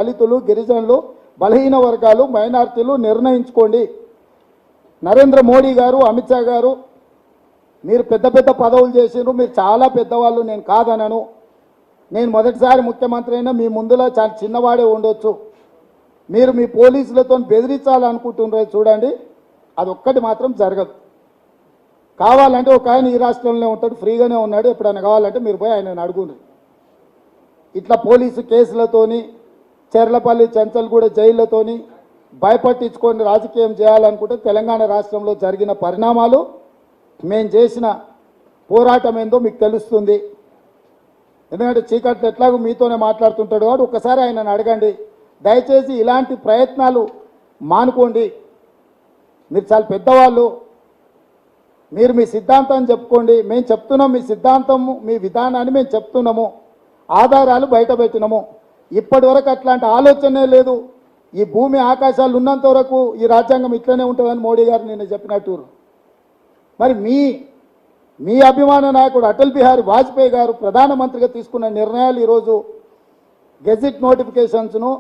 దళితులు, గిరిజనులు, బలహీన వర్గాలు, మైనారిటీలు నిర్ణయించుకోండి. నరేంద్ర మోడీ గారు, అమిత్ షా గారు, మీరు పెద్ద పెద్ద పదవులు చేసినారు, మీరు చాలా పెద్దవాళ్ళు, నేను కాదనను. నేను మొదటిసారి ముఖ్యమంత్రి అయినా మీ ముందులో చాలా చిన్నవాడే ఉండొచ్చు. మీరు మీ పోలీసులతో బెదిరించాలనుకుంటున్నారు చూడండి, అదొక్కటి మాత్రం జరగదు. కావాలంటే ఒక ఆయన ఈ రాష్ట్రంలోనే ఉంటాడు, ఫ్రీగానే ఉన్నాడు, ఎప్పుడైనా కావాలంటే మీరు పోయి ఆయన అడుగుండ్రి. ఇట్లా పోలీసు కేసులతోని, చెర్లపల్లి చెంచల్గూడ జైళ్లతోని భయపట్టించుకొని రాజకీయం చేయాలనుకుంటే తెలంగాణ రాష్ట్రంలో జరిగిన పరిణామాలు, మేము చేసిన పోరాటం ఏందో మీకు తెలుస్తుంది. ఎందుకంటే చీకట్లు ఎట్లాగో మీతోనే మాట్లాడుతుంటాడు కాబట్టి ఒకసారి ఆయనను అడగండి. దయచేసి ఇలాంటి ప్రయత్నాలు మానుకోండి. మీరు చాలా పెద్దవాళ్ళు, మీరు మీ సిద్ధాంతాన్ని చెప్పుకోండి. మేము చెప్తున్నాం మీ సిద్ధాంతం, మీ విధానాన్ని మేము చెప్తున్నాము, ఆధారాలు బయట పెట్టినాము. ఇప్పటి వరకు అట్లాంటి ఆలోచనే లేదు. ఈ భూమి ఆకాశాలు ఉన్నంత వరకు ఈ రాజ్యాంగం ఇట్లనే ఉంటుందని మోడీ గారు నిన్న చెప్పినట్టు. మరి మీ అభిమాన నాయకుడు అటల్ బిహారీ వాజ్పేయి గారు ప్రధానమంత్రిగా తీసుకున్న నిర్ణయాలు ఈరోజు గెజిట్ నోటిఫికేషన్స్ను